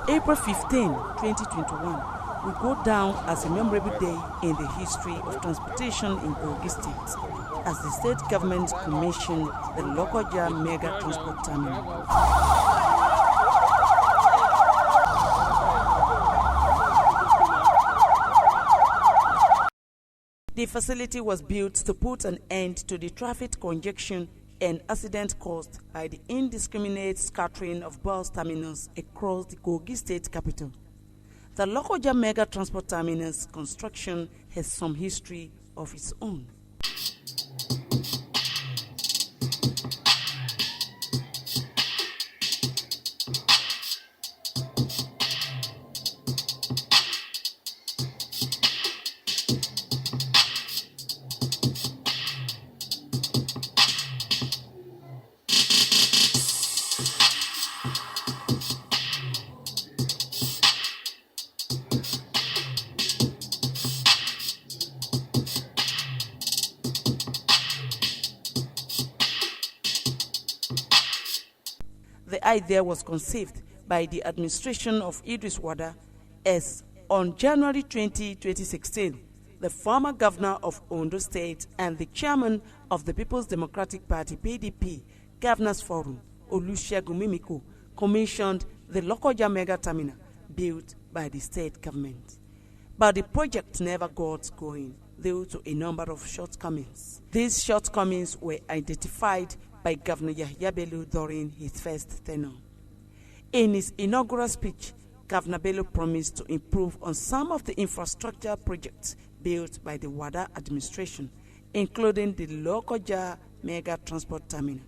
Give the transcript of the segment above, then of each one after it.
April 15, 2021 will go down as a memorable day in the history of transportation in Kogi State, as the state government commissioned the Lokoja mega transport terminal. The facility was built to put an end to the traffic congestion and accident caused by the indiscriminate scattering of bus terminals across the Kogi State capital. The Lokoja mega transport terminus construction has some history of its own. The idea was conceived by the administration of Idris Wada as on January 20, 2016, the former governor of Ondo State and the chairman of the People's Democratic Party (PDP) Governors Forum, Olusegun Mimiko, commissioned the Lokoja mega terminal built by the state government. But the project never got going due to a number of shortcomings. These shortcomings were identified by Governor Yahya Bello during his first tenure. In his inaugural speech, Governor Bello promised to improve on some of the infrastructure projects built by the Wada administration, including the Lokoja mega transport terminal,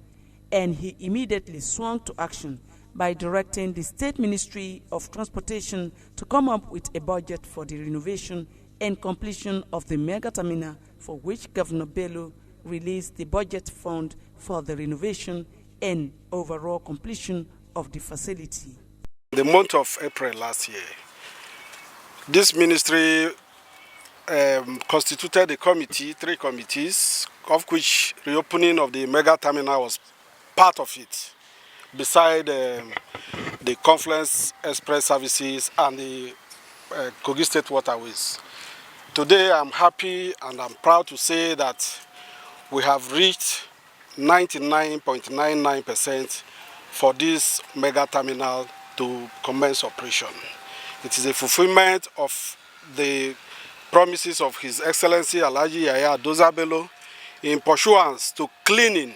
and he immediately swung to action by directing the State Ministry of Transportation to come up with a budget for the renovation and completion of the mega terminal, for which Governor Bello released the budget fund for the renovation and overall completion of the facility. The month of April last year, this ministry constituted a committee, 3 committees, of which reopening of the mega terminal was part of it, beside the Confluence Express services and the Kogi State waterways. Today I'm happy and I'm proud to say that we have reached 99.99% for this mega terminal to commence operation. It is a fulfillment of the promises of His Excellency Alhaji Yahya Doza Bello in pursuance to cleaning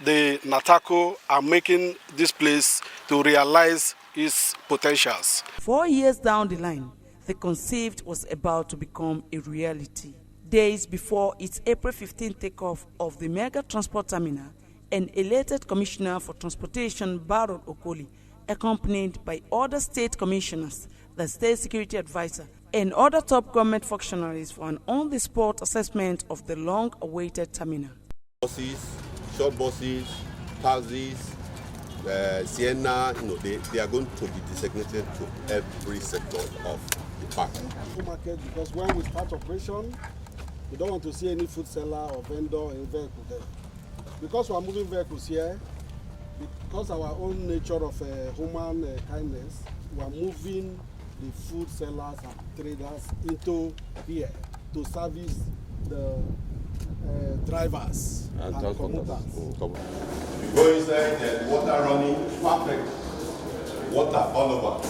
the Natako and making this place to realize its potentials. 4 years down the line, the conceived was about to become a reality. Days before its April 15 takeoff of the mega transport terminal, an elated commissioner for transportation, Baron Okoli, accompanied by other state commissioners, the state security advisor, and other top government functionaries for an on-the-spot assessment of the long-awaited terminal. Buses, short buses, taxis, Sienna, they are going to be designated to every sector of the park. Market, because when we start operation, we don't want to see any food seller or vendor in vehicle there. Because we are moving vehicles here, because our own nature of human kindness, we are moving the food sellers and traders into here to service the drivers and commuters. You go inside, there's water running, perfect. Water all over.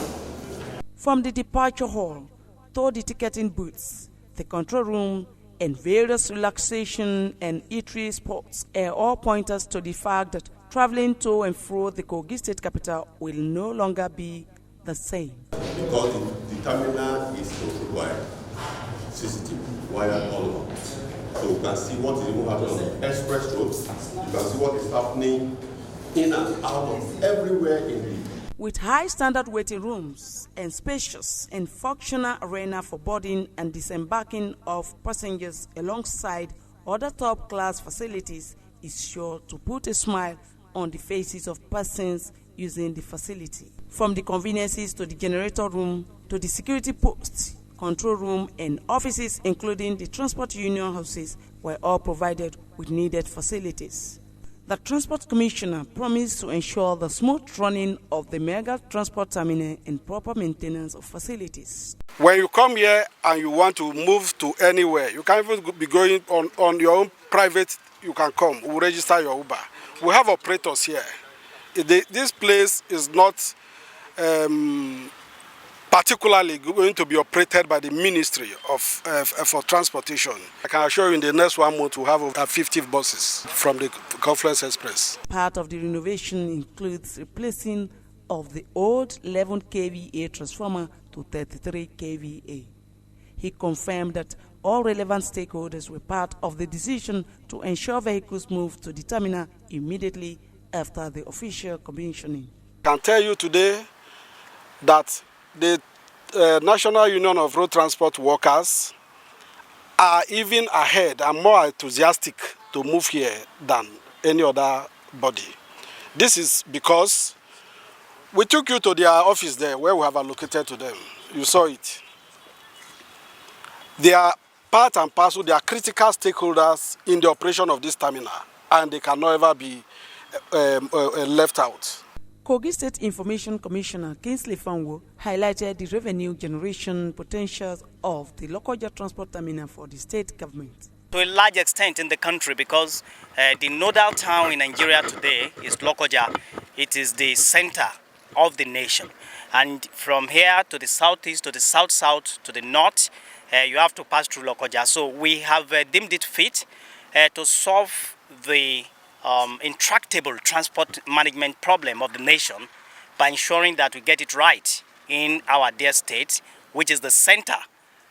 From the departure hall to the ticketing booths, the control room, and various relaxation and eatery spots are all pointers to the fact that traveling to and fro the Kogi State capital will no longer be the same. Because the terminal is wired, CCTV wired all over. So you can see what is even happening on the express roads. You can see what is happening in and out of everywhere in the. With high standard waiting rooms and spacious and functional arena for boarding and disembarking of passengers alongside other top class facilities is sure to put a smile on the faces of persons using the facility. From the conveniences to the generator room to the security posts, control room and offices, including the transport union houses, were all provided with needed facilities. The Transport Commissioner promised to ensure the smooth running of the mega transport terminal and proper maintenance of facilities. When you come here and you want to move to anywhere, you can even be going on your own private, you can come, we'll register your Uber. We have operators here. This place is not particularly going to be operated by the Ministry for Transportation. I can assure you in the next 1 month we'll have over 50 buses from the Confluence Express. Part of the renovation includes replacing of the old 11 kVA transformer to 33 kVA. He confirmed that all relevant stakeholders were part of the decision to ensure vehicles move to the terminal immediately after the official commissioning. I can tell you today that the National Union of Road Transport Workers are even ahead and more enthusiastic to move here than any other body. This is because we took you to their office there where we have allocated to them. You saw it. They are part and parcel, they are critical stakeholders in the operation of this terminal, and they can never be left out. Kogi State Information Commissioner Kingsley Fanwo highlighted the revenue generation potentials of the Lokoja transport terminal for the state government. To a large extent in the country, because the nodal town in Nigeria today is Lokoja. It is the center of the nation. And from here to the southeast, to the south-south, to the north, you have to pass through Lokoja. So we have deemed it fit to solve the intractable transport management problem of the nation by ensuring that we get it right in our dear state, which is the center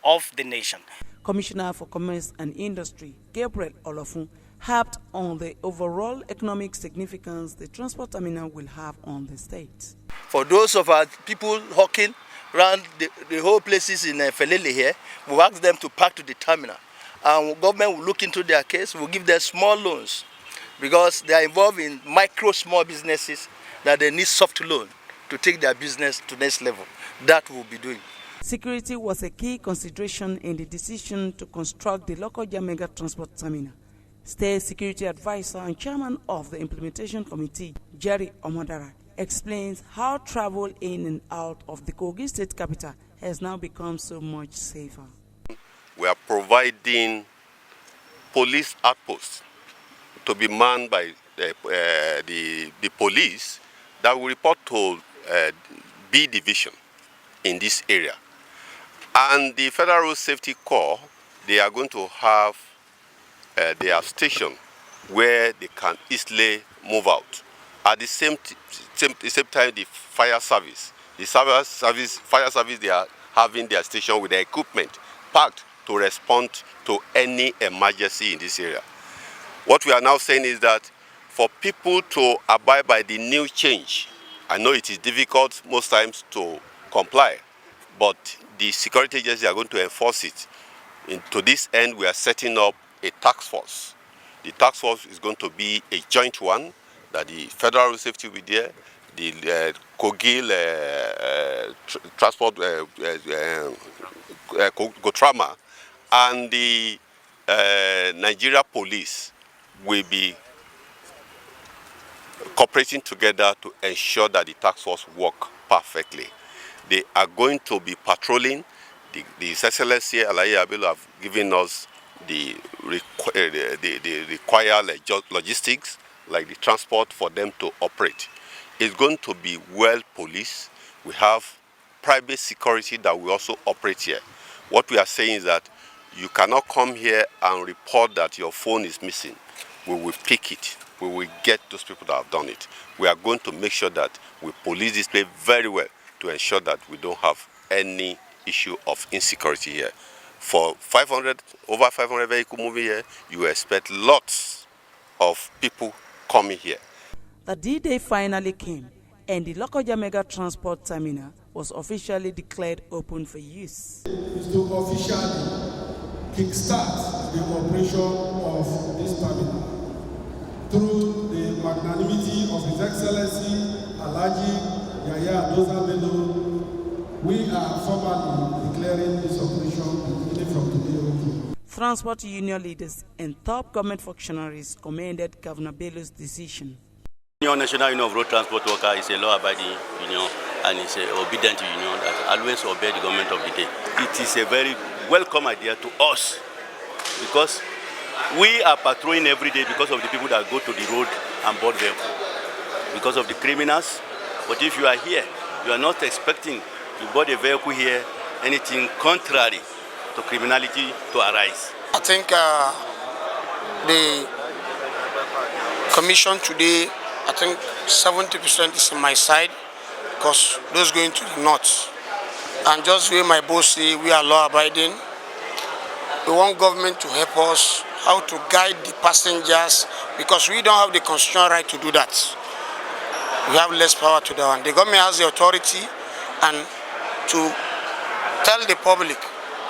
of the nation. Commissioner for Commerce and Industry, Gabriel Olofun, harped on the overall economic significance the transport terminal will have on the state. For those of our people hawking around the whole places in Felele here, we ask them to park to the terminal. And government will look into their case, we'll give them small loans, because they are involved in small businesses that they need soft loan to take their business to the next level. That we'll be doing. Security was a key consideration in the decision to construct the Lokoja Mega Transport Terminal. State Security Advisor and Chairman of the Implementation Committee, Jerry Omadara, explains how travel in and out of the Kogi State capital has now become so much safer. We are providing police outposts to be manned by the police that will report to B Division in this area. And the Federal Road Safety Corps, they are going to have their station where they can easily move out. At the same time, the fire service, fire service, they are having their station with their equipment packed to respond to any emergency in this area. What we are now saying is that for people to abide by the new change, I know it is difficult most times to comply, but the security agencies are going to enforce it. To this end, we are setting up a task force. The task force is going to be a joint one, that the Federal Road Safety will be there, the Kogi Transport Gotrama, and the Nigeria Police will be cooperating together to ensure that the task force work perfectly. They are going to be patrolling. The SSLC Alaye Abelo have given us the required logistics, like the transport for them to operate. It's going to be well policed. We have private security that will also operate here. What we are saying is that you cannot come here and report that your phone is missing. We will pick it. We will get those people that have done it. We are going to make sure that we police this place very well to ensure that we don't have any issue of insecurity here. For over 500 vehicles moving here, you expect lots of people coming here. The D-Day finally came, and the Lokoja Mega Transport Terminal was officially declared open for use. Is to officially kickstart the operation of this terminal through the magnanimity of His Excellency Alhaji Yahya Dozabelo. We are formally declaring this operation beginning from today. transport union leaders and top government functionaries commended Governor Bello's decision. Union National Union of Road Transport Workers is a law-abiding union and it's an obedient union that always obeys the government of the day. It is a very welcome idea to us because we are patrolling every day because of the people that go to the road and board vehicle, because of the criminals. But if you are here, you are not expecting to board a vehicle here, anything contrary to criminality to arise. I think the commission today, I think 70% is on my side because those going to the north. And just where my boss say we are law-abiding, we want government to help us how to guide the passengers because we don't have the constitutional right to do that. We have less power to that one. The government has the authority and to tell the public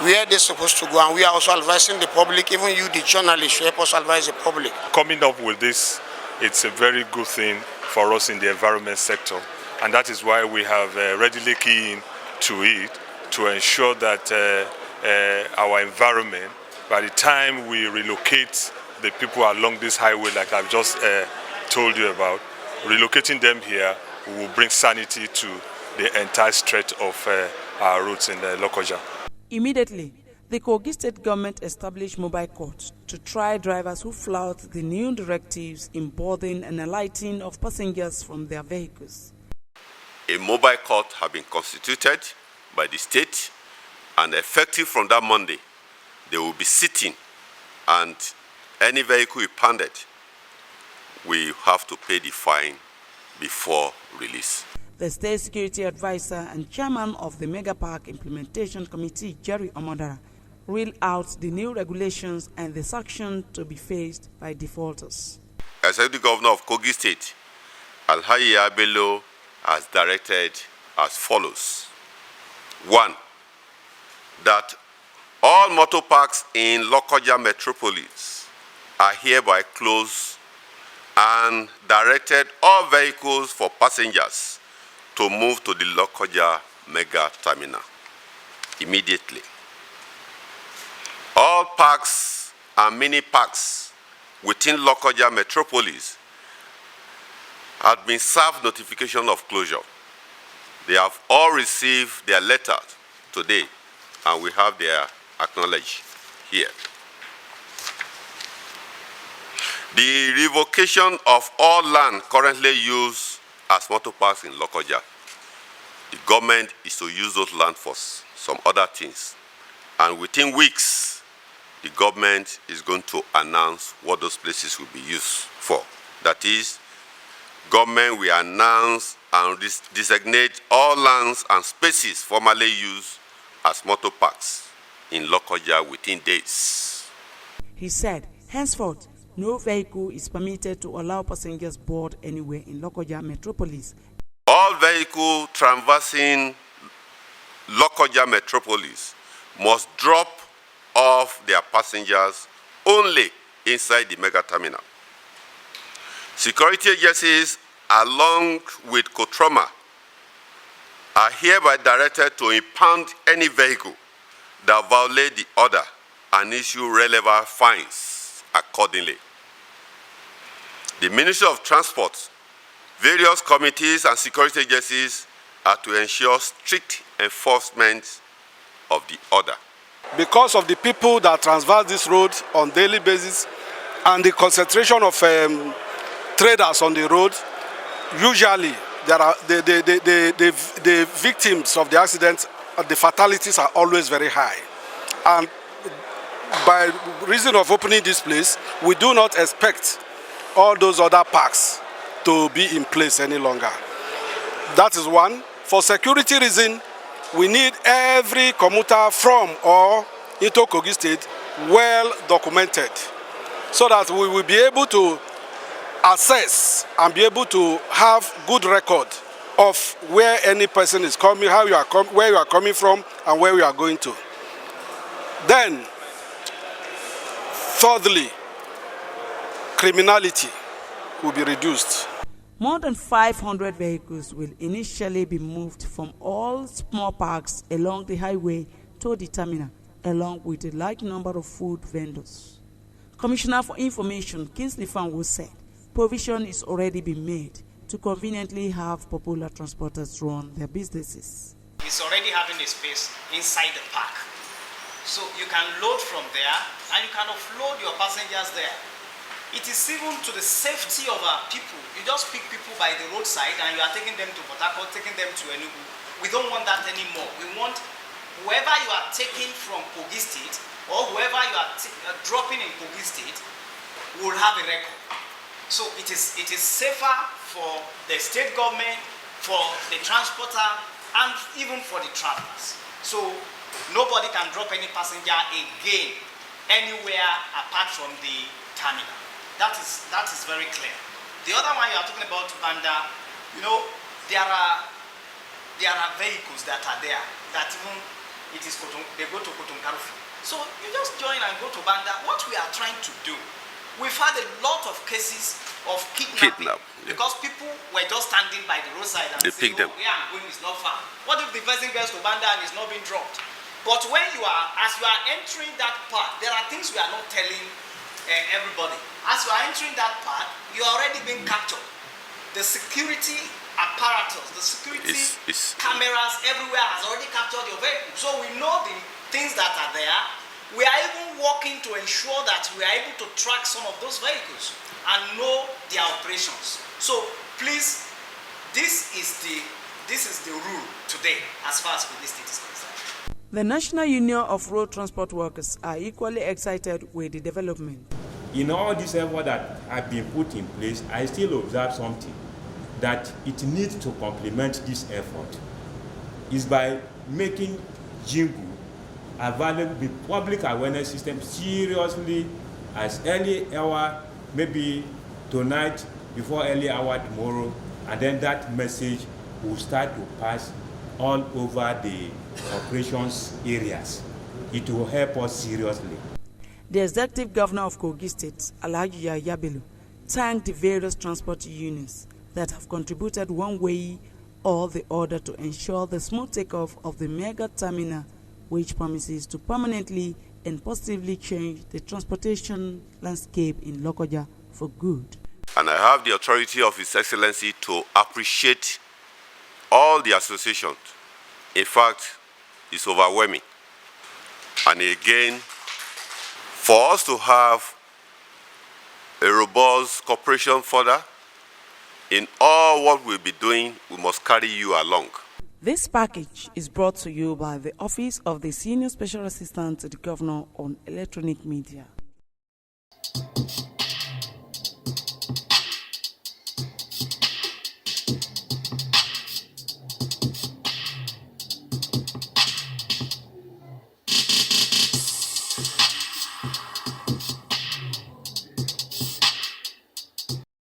where they're supposed to go, and we are also advising the public, even you, the journalists, help us advise the public. Coming up with this, it's a very good thing for us in the environment sector, and that is why we have readily keyed to it to ensure that our environment, by the time we relocate the people along this highway, like I've just told you about, relocating them here will bring sanity to the entire stretch of our roads in Lokoja. Immediately, the Kogi state government established mobile courts to try drivers who flout the new directives in boarding and alighting of passengers from their vehicles. A mobile court has been constituted by the state, and effective from that Monday, they will be sitting, and any vehicle impounded will have to pay the fine before release. The State Security Advisor and Chairman of the Mega Park Implementation Committee, Jerry Omadara, reeled out the new regulations and the sanction to be faced by defaulters. Executive Governor of Kogi State, Alhaji Bello, has directed as follows. 1. That all motor parks in Lokoja metropolis are hereby closed and directed all vehicles for passengers to move to the Lokoja mega terminal immediately. All parks and mini parks within Lokoja metropolis have been served notification of closure. They have all received their letters today, and we have their acknowledged here. The revocation of all land currently used as motor parks in Lokoja. The government is to use those land for some other things. And within weeks, the government is going to announce what those places will be used for. That is, government will announce and designate all lands and spaces formerly used as motor parks in Lokoja within days. He said, henceforth, no vehicle is permitted to allow passengers board anywhere in Lokoja metropolis. All vehicles traversing Lokoja metropolis must drop off their passengers only inside the mega terminal. Security agencies, along with Kotroma, are hereby directed to impound any vehicle that violate the order and issue relevant fines accordingly. The Ministry of Transport, various committees and security agencies are to ensure strict enforcement of the order. Because of the people that traverse this road on daily basis and the concentration of traders on the road, usually there are the victims of the accidents, the fatalities are always very high. And by reason of opening this place, we do not expect all those other parks to be in place any longer. That is one. For security reason, we need every commuter from or into Kogi State well documented so that we will be able to assess and be able to have good record of where any person is coming, where you are coming from, and where we are going to. Then, thirdly, criminality will be reduced. More than 500 vehicles will initially be moved from all small parks along the highway to the terminal along with a large number of food vendors. Commissioner for Information Kingsley Fanwo said provision is already being made to conveniently have popular transporters run their businesses. It's already having a space inside the park. So you can load from there and you can offload your passengers there. It is even to the safety of our people. You just pick people by the roadside and you are taking them to Port Harcourt, taking them to Enugu. We don't want that anymore. We want whoever you are taking from Kogi State or whoever you are dropping in Kogi State will have a record. So it is safer for the state government, for the transporter, and even for the travelers. So nobody can drop any passenger again anywhere apart from the terminal. That is very clear. The other one you are talking about, Banda, you know, there are vehicles that are there that even they go to Kotunkarufi. So you just join and go to Banda. What we are trying to do, we've had a lot of cases of kidnapping because people were just standing by the roadside and saying, oh, where I'm going is not far. What if the person gets to Banda and is not being dropped? But when as you are entering that part, there are things we are not telling everybody. As you are entering that part, you are already being captured. The security apparatus, the security cameras everywhere has already captured your vehicle. So we know the things that are there. We are even working to ensure that we are able to track some of those vehicles and know their operations. So please, this is the rule today as far as Kogi State is concerned. The National Union of Road Transport Workers are equally excited with the development. In all this effort that have been put in place, I still observe something that it needs to complement this effort is by making jingle available, the public awareness system seriously as early hour, maybe tonight before early hour tomorrow, and then that message will start to pass all over the operations areas. It will help us seriously. The Executive Governor of Kogi State, Alhaji Yahaya Bello, thanked the various transport unions that have contributed one way or the other to ensure the smooth takeoff of the mega terminal, which promises to permanently and positively change the transportation landscape in Lokoja for good. And I have the authority of His Excellency to appreciate all the associations. In fact, it's overwhelming. And again, for us to have a robust cooperation further in all what we'll be doing, we must carry you along. This package is brought to you by the Office of the Senior Special Assistant to the Governor on Electronic Media.